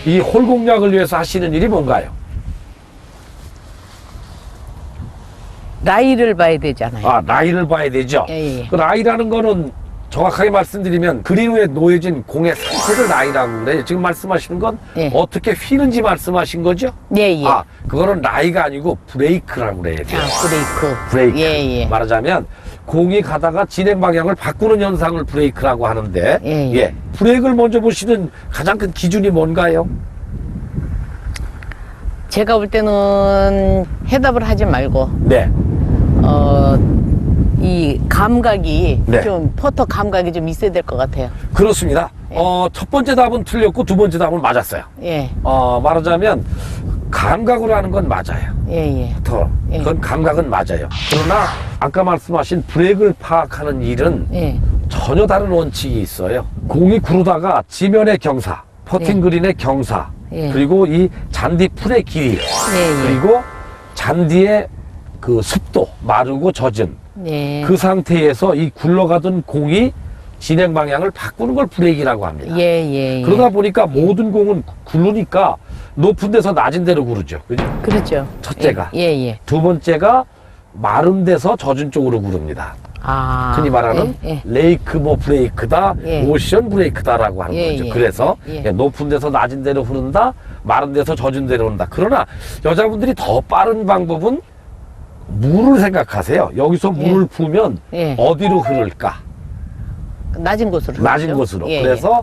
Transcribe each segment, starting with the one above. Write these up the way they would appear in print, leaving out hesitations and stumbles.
이 홀 공략을 위해서 하시는 일이 뭔가요? 라이를 봐야 되잖아요. 아, 라이를 봐야 되죠. 예, 예. 그 라이라는 거는 정확하게 말씀드리면 그린 위에 놓여진 공의 상태를 라이라고 그래요. 지금 말씀하시는 건 예. 어떻게 휘는지 말씀하신 거죠? 예, 예. 아, 그거는 라이가 아니고 브레이크라고 그래야 돼요. 브레이크. 브레이크. 예, 예. 말하자면 공이 가다가 진행 방향을 바꾸는 현상을 브레이크라고 하는데, 예, 예. 브레이크를 먼저 보시는 가장 큰 기준이 뭔가요? 제가 볼 때는 해답을 하지 말고, 네. 이 감각이 네. 좀, 퍼터 감각이 좀 있어야 될 것 같아요. 그렇습니다. 예. 첫 번째 답은 틀렸고 두 번째 답은 맞았어요. 예, 말하자면 감각으로 하는 건 맞아요. 예, 예. 예. 그건 감각은 맞아요. 그러나 아까 말씀하신 브레이크를 파악하는 일은 예. 전혀 다른 원칙이 있어요. 공이 구르다가 지면의 경사, 퍼팅 예. 그린의 경사, 예. 그리고 이 잔디 풀의 길이, 예, 예. 그리고 잔디의 그 습도, 마르고 젖은 예. 그 상태에서 이 굴러가던 공이 진행 방향을 바꾸는 걸 브레이크라고 합니다. 예, 예, 예. 그러다 보니까 모든 공은 굴르니까 높은 데서 낮은 데로 구르죠. 그죠? 그렇죠. 첫째가. 예, 예. 두 번째가 마른 데서 젖은 쪽으로 구릅니다. 아. 흔히 말하는 예, 예. 레이크 뭐 브레이크다, 예. 오션 브레이크다라고 하는 예, 거죠. 예. 그래서 예. 높은 데서 낮은 데로 흐른다, 마른 데서 젖은 데로 흐른다. 그러나 여자분들이 더 빠른 방법은 물을 생각하세요. 여기서 물을 부으면 예. 어디로 흐를까? 낮은 곳으로. 낮은 그렇죠? 곳으로. 예, 그래서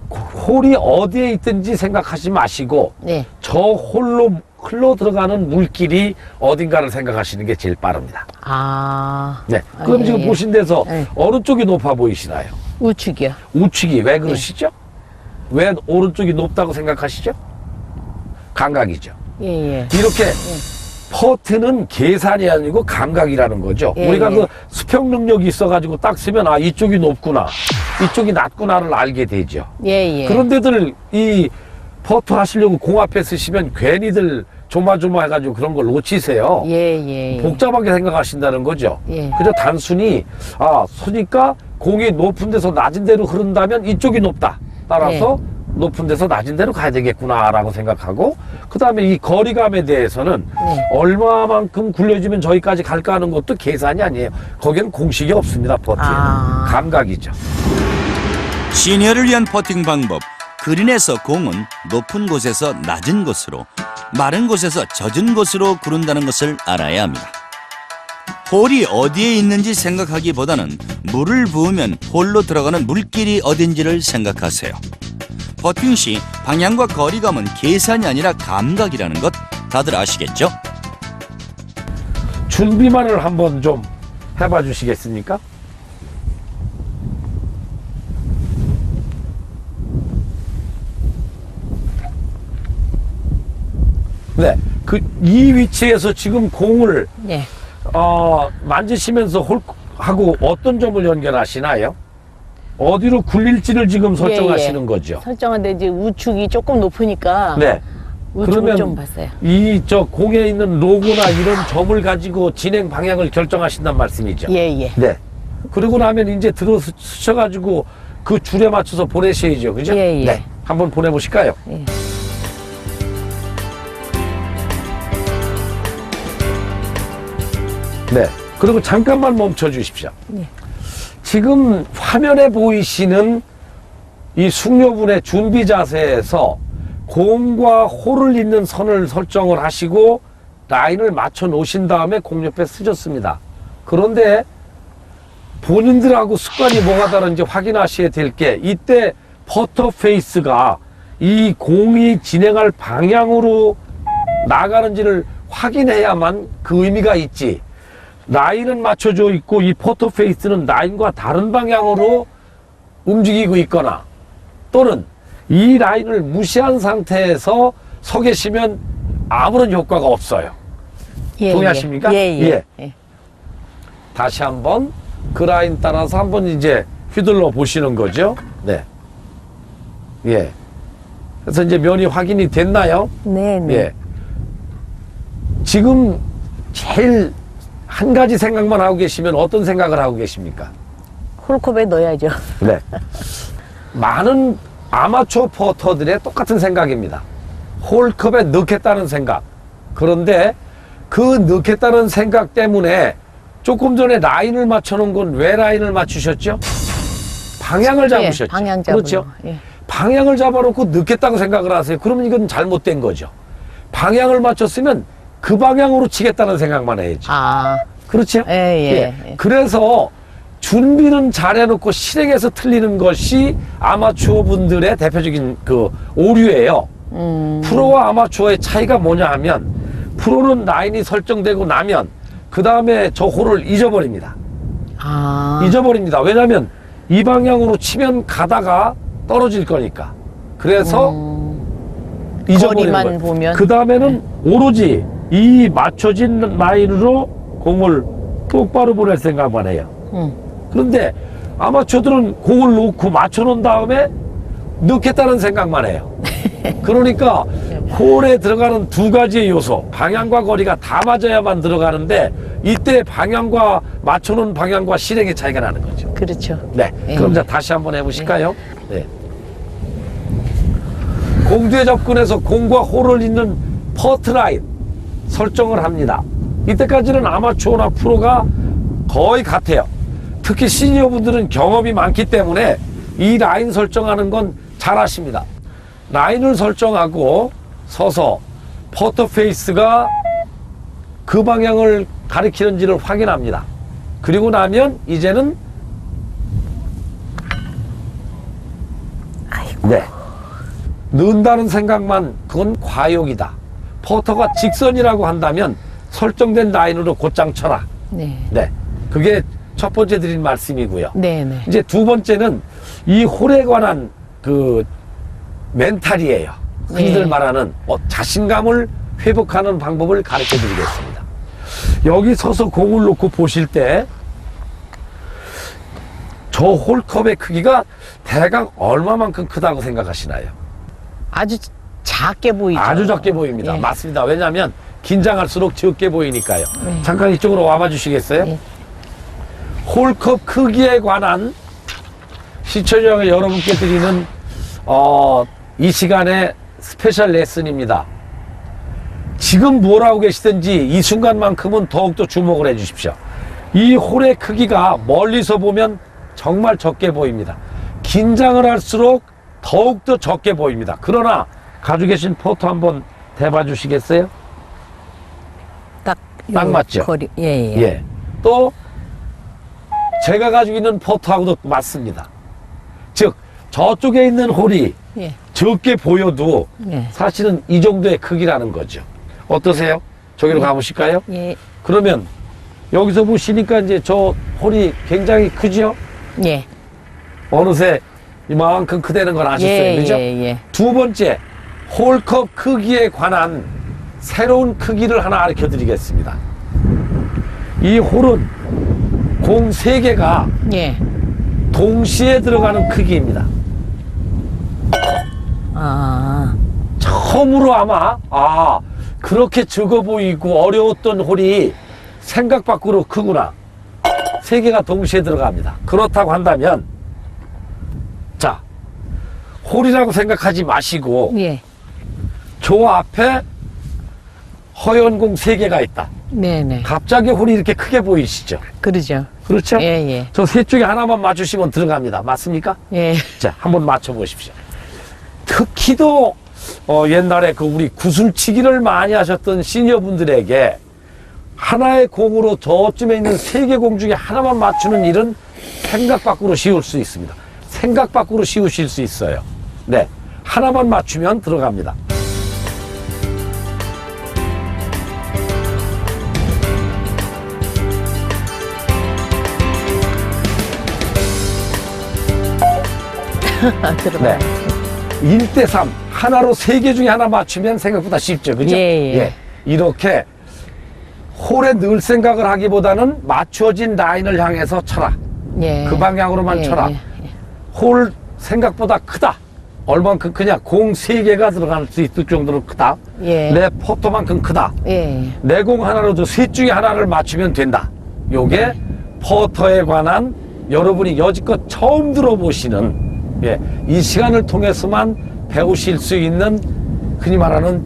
홀이 어디에 있든지 생각하지 마시고 예. 저 홀로 흘러 들어가는 물길이 어딘가를 생각하시는 게 제일 빠릅니다. 아. 네. 그럼 예, 지금 예. 보신 데서 예. 어느 쪽이 높아 보이시나요? 우측이요. 우측이 왜 그러시죠? 왜 오른쪽이 높다고 생각하시죠? 감각이죠. 예, 예. 이렇게 퍼트는 계산이 아니고 감각이라는 거죠. 예, 우리가 예. 그 수평 능력이 있어가지고 딱 쓰면 아 이쪽이 높구나, 이쪽이 낮구나를 알게 되죠. 예, 예. 그런데들 이 퍼트 하시려고 공 앞에 쓰시면 괜히들 조마조마해가지고 그런 걸 놓치세요. 예, 예. 복잡하게 생각하신다는 거죠. 예. 그저 단순히 쏘니까 공이 높은 데서 낮은 데로 흐른다면 이쪽이 높다. 따라서 예. 높은 데서 낮은 데로 가야 되겠구나라고 생각하고, 그 다음에 이 거리감에 대해서는 네. 얼마만큼 굴려주면 저기까지 갈까 하는 것도 계산이 아니에요. 거기는 공식이 없습니다. 퍼트에. 아. 감각이죠. 시니어를 위한 퍼팅 방법. 그린에서 공은 높은 곳에서 낮은 곳으로, 마른 곳에서 젖은 곳으로 구른다는 것을 알아야 합니다. 홀이 어디에 있는지 생각하기보다는 물을 부으면 홀로 들어가는 물길이 어딘지를 생각하세요. 퍼팅 시 방향과 거리감은 계산이 아니라 감각이라는 것 다들 아시겠죠? 준비만을 한번 좀 해봐 주시겠습니까? 네, 이 위치에서 지금 공을 예. 만지시면서 홀하고 어떤 점을 연결하시나요? 어디로 굴릴지를 지금 설정하시는 예. 거죠. 설정한데 이제 우측이 조금 높으니까. 네. 우측을 좀 봤어요. 이 공에 있는 로고나 이런 점을 가지고 진행 방향을 결정하신단 말씀이죠. 예, 예. 네. 그러고 나면 이제 들어서셔가지고 그 줄에 맞춰서 보내셔야죠. 그죠? 예, 예. 네. 한번 보내보실까요? 예. 네. 그리고 잠깐만 멈춰 주십시오. 예. 지금 화면에 보이시는 이 숙녀분의 준비 자세에서 공과 홀을 잇는 선을 설정을 하시고 라인을 맞춰 놓으신 다음에 공 옆에 쓰셨습니다. 그런데 본인들하고 습관이 뭐가 다른지 확인하셔야 될 게, 이때 퍼터 페이스가 이 공이 진행할 방향으로 나가는지를 확인해야만 그 의미가 있지, 라인은 맞춰져 있고 이 퍼터 페이스는 라인과 다른 방향으로 움직이고 있거나, 또는 이 라인을 무시한 상태에서 서 계시면 아무런 효과가 없어요. 예, 동의하십니까? 예, 예. 예. 예. 다시 한번 그 라인 따라서 한번 이제 휘둘러 보시는 거죠. 네. 예. 그래서 이제 면이 확인이 됐나요? 네, 네. 예. 지금 제일 한 가지 생각만 하고 계시면 어떤 생각을 하고 계십니까? 홀컵에 넣어야죠. 네. 많은 아마추어 퍼터들의 똑같은 생각입니다. 홀컵에 넣겠다는 생각. 그런데 그 넣겠다는 생각 때문에 조금 전에 라인을 맞춰놓은 건 왜 라인을 맞추셨죠? 방향을 잡으셨죠. 예, 방향 잡으러. 그렇죠. 예. 방향을 잡아놓고 넣겠다고 생각을 하세요. 그러면 이건 잘못된 거죠. 방향을 맞췄으면 그 방향으로 치겠다는 생각만 해야지. 아, 그렇죠? 예. 그래서 준비는 잘해놓고 실행에서 틀리는 것이 아마추어 분들의 대표적인 그 오류예요. 프로와 아마추어의 차이가 뭐냐 하면 프로는 라인이 설정되고 나면 그 다음에 저 홀을 잊어버립니다. 아. 잊어버립니다. 왜냐하면 이 방향으로 치면 가다가 떨어질 거니까. 그래서 잊어버리는 거리만 거예요. 보면. 그 다음에는 오로지 이 맞춰진 라인으로 공을 똑바로 보낼 생각만 해요. 그런데 아마추어들은 공을 놓고 맞춰놓은 다음에 넣겠다는 생각만 해요. 그러니까 홀에 들어가는 두 가지의 요소, 방향과 거리가 다 맞아야만 들어가는데 이때 방향과 맞춰놓은 방향과 실행의 차이가 나는 거죠. 그렇죠. 네. 예. 그럼 이제 다시 한번 해보실까요? 네. 공두에 접근해서 공과 홀을 잇는 퍼트 라인 설정을 합니다. 이때까지는 아마추어나 프로가 거의 같아요. 특히 시니어 분들은 경험이 많기 때문에 이 라인 설정하는 건 잘 아십니다. 라인을 설정하고 서서 퍼터 페이스가 그 방향을 가리키는지를 확인합니다. 그리고 나면 이제는 네. 넣는다는 생각만 그건 과욕이다. 퍼터가 직선이라고 한다면 설정된 라인으로 곧장 쳐라. 네. 네. 그게 첫 번째 드린 말씀이고요. 네. 이제 두 번째는 이 홀에 관한 그 멘탈이에요. 흔히들 네. 말하는 자신감을 회복하는 방법을 가르쳐 드리겠습니다. 여기 서서 공을 놓고 보실 때 저 홀컵의 크기가 대강 얼마만큼 크다고 생각하시나요? 아주 작게 보이죠. 아주 작게 보입니다. 예. 맞습니다. 왜냐하면 긴장할수록 적게 보이니까요. 네. 잠깐 이쪽으로 와봐 주시겠어요? 예. 홀컵 크기에 관한 시청자 여러분께 드리는 이 시간의 스페셜 레슨입니다. 지금 뭘 하고 계시든지 이 순간만큼은 더욱더 주목을 해 주십시오. 이 홀의 크기가 멀리서 보면 정말 적게 보입니다. 긴장을 할수록 더욱더 적게 보입니다. 그러나 가지고 계신 포토 한번 대봐 주시겠어요? 딱 맞죠? 거리. 예. 또 제가 가지고 있는 포토하고도 맞습니다. 즉 저쪽에 있는 홀이 예. 적게 보여도 예. 사실은 이 정도의 크기라는 거죠. 어떠세요? 저기로 가보실까요? 예. 그러면 여기서 보시니까 이제 저 홀이 굉장히 크죠? 예. 어느새 이만큼 크다는 걸 아셨어요. 예. 그죠? 예. 두 번째, 홀컵 크기에 관한 새로운 크기를 하나 알려 드리겠습니다. 이 홀은 공 3개가 예. 동시에 들어가는 크기입니다. 아. 처음으로 아마 그렇게 적어 보이고 어려웠던 홀이 생각 밖으로 크구나. 3개가 동시에 들어갑니다. 그렇다고 한다면 자, 홀이라고 생각하지 마시고 예. 저 앞에 허연 공 3개가 있다. 네네. 갑자기 홀이 이렇게 크게 보이시죠? 그러죠. 그렇죠? 예. 저 셋 중에 하나만 맞추시면 들어갑니다. 맞습니까? 예. 자, 한번 맞춰보십시오. 특히도 옛날에 그 우리 구슬치기를 많이 하셨던 시니어분들에게 하나의 공으로 저쯤에 있는 3개 공 중에 하나만 맞추는 일은 생각 밖으로 쉬울 수 있습니다. 생각 밖으로 쉬우실 수 있어요. 네, 하나만 맞추면 들어갑니다. 들어가요. 네. 1대3 하나로 3개 중에 하나 맞추면 생각보다 쉽죠. 그죠? 예. 이렇게 홀에 넣을 생각을 하기보다는 맞춰진 라인을 향해서 쳐라. 예. 그 방향으로만 예, 쳐라. 예. 홀 생각보다 크다. 얼만큼 크냐? 공 3개가 들어갈 수 있을 정도로 크다. 예. 내 포토만큼 크다. 예. 내 공 하나로도 셋 중에 하나를 맞추면 된다. 요게 포터에 관한 여러분이 여지껏 처음 들어보시는 예, 이 시간을 통해서만 배우실 수 있는 흔히 말하는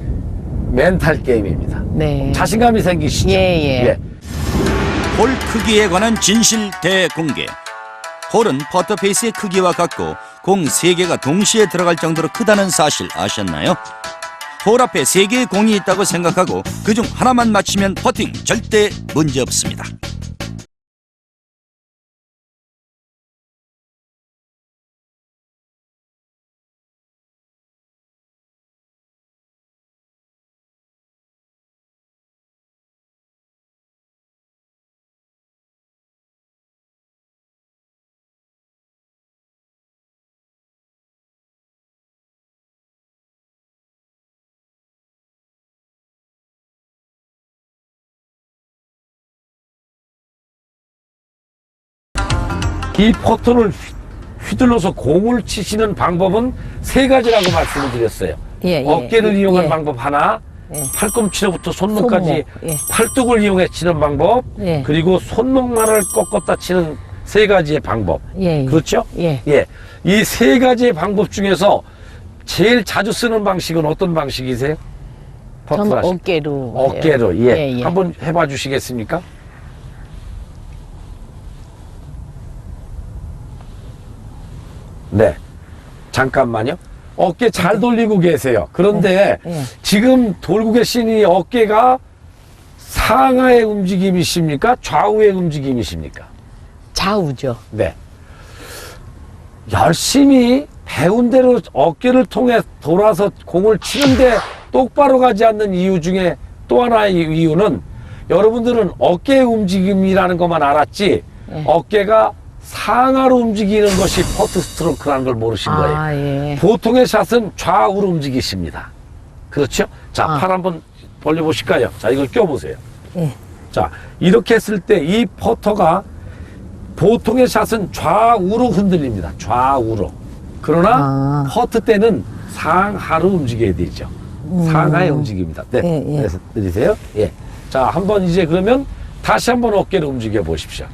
멘탈 게임입니다. 네. 자신감이 생기시죠? 예. 홀 크기에 관한 진실 대공개. 홀은 퍼터 페이스의 크기와 같고 공 3개가 동시에 들어갈 정도로 크다는 사실 아셨나요? 홀 앞에 3개의 공이 있다고 생각하고 그중 하나만 맞히면 퍼팅 절대 문제 없습니다. 이 퍼터를 휘둘러서 공을 치시는 방법은 3가지라고 말씀을 드렸어요. 예, 어깨를 이용한 예. 방법 하나, 예. 팔꿈치로부터 손목까지 손목, 예. 팔뚝을 이용해 치는 방법, 예. 그리고 손목만을 꺾었다 치는 3가지의 방법. 예. 그렇죠? 예. 이 3가지의 방법 중에서 제일 자주 쓰는 방식은 어떤 방식이세요? 저는 퍼터 하실 때. 어깨로. 어깨로, 해요. 예. 한번 해봐 주시겠습니까? 네. 잠깐만요. 어깨 잘 돌리고 계세요. 그런데 네. 지금 돌고 계신 이 어깨가 상하의 움직임이십니까? 좌우의 움직임이십니까? 좌우죠. 네. 열심히 배운 대로 어깨를 통해 돌아서 공을 치는데 똑바로 가지 않는 이유 중에 또 하나의 이유는 여러분들은 어깨의 움직임이라는 것만 알았지 네. 어깨가 상하로 움직이는 것이 퍼트 스트로크라는 걸 모르신 거예요. 아, 예. 보통의 샷은 좌우로 움직이십니다. 그렇죠? 자, 아. 팔 한번 벌려보실까요? 자, 이걸 껴보세요. 예. 자, 이렇게 했을 때 이 퍼터가 보통의 샷은 좌우로 흔들립니다. 좌우로. 그러나 아. 퍼트 때는 상하로 움직여야 되죠. 상하의 움직입니다. 네. 예, 예. 그래서 들으세요. 예. 자, 한번 이제 그러면 다시 한번 어깨를 움직여 보십시오.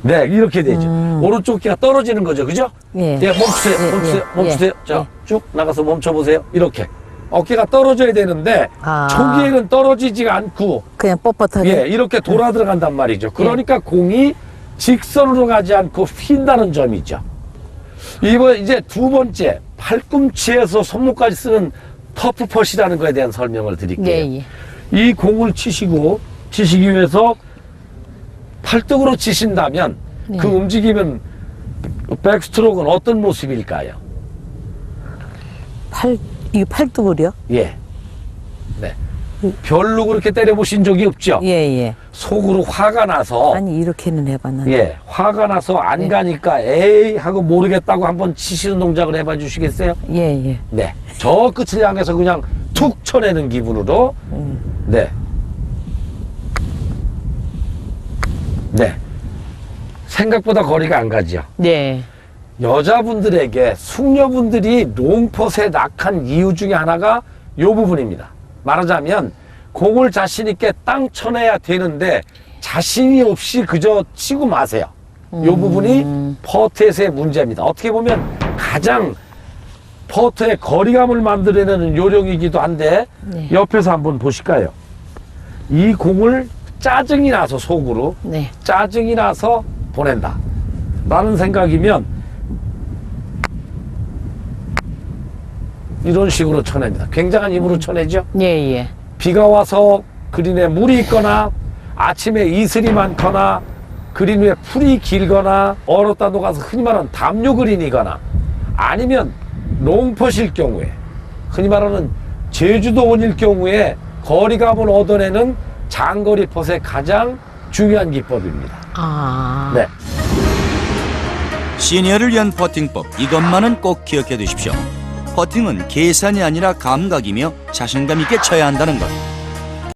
네, 이렇게 되죠. 오른쪽 어깨가 떨어지는 거죠. 그죠? 예. 네, 멈추세요. 예, 멈추세요. 예, 멈추세요. 예, 자, 예. 쭉 나가서 멈춰보세요. 이렇게. 어깨가 떨어져야 되는데, 아. 초기에는 떨어지지가 않고, 그냥 뻣뻣하게. 예, 이렇게 돌아 들어간단 말이죠. 그러니까 공이 직선으로 가지 않고 휜다는 점이죠. 이번 이제 2번째, 팔꿈치에서 손목까지 쓰는 터프펫이라는 거에 대한 설명을 드릴게요. 예, 예. 이 공을 치시기 위해서 팔뚝으로 치신다면 네. 그 움직임은 백스트로크는 어떤 모습일까요? 이 팔뚝을요? 예. 네. 별로 그렇게 때려보신 적이 없죠? 예, 예. 속으로 화가 나서 아니, 이렇게는 해봤는데. 예, 화가 나서 안 예. 가니까 에이 하고 모르겠다고 한번 치시는 동작을 해봐 주시겠어요? 예, 예. 네. 저 끝을 향해서 그냥 툭 쳐내는 기분으로 네. 네. 생각보다 거리가 안 가죠. 네. 여자분들에게 숙녀분들이 롱펫에 낙한 이유 중에 하나가 이 부분입니다. 말하자면 공을 자신 있게 땅 쳐내야 되는데 자신이 없이 그저 치고 마세요. 이 부분이 퍼트에서의 문제입니다. 어떻게 보면 가장 퍼트의 거리감을 만들어내는 요령이기도 한데 네. 옆에서 한번 보실까요? 이 공을 짜증이 나서 속으로 네. 짜증이 나서 보낸다 라는 생각이면 이런 식으로 쳐냅니다. 굉장한 힘으로 쳐내죠. 예, 예. 비가 와서 그린에 물이 있거나 아침에 이슬이 많거나 그린 위에 풀이 길거나 얼었다 녹아서 흔히 말하는 담요 그린이거나 아니면 롱퍼실 경우에 흔히 말하는 제주도 온일 경우에 거리감을 얻어내는 장거리 펫의 가장 중요한 기법입니다. 아. 네. 시니어를 위한 퍼팅법, 이것만은 꼭 기억해 두십시오. 퍼팅은 계산이 아니라 감각이며 자신감 있게 쳐야 한다는 것.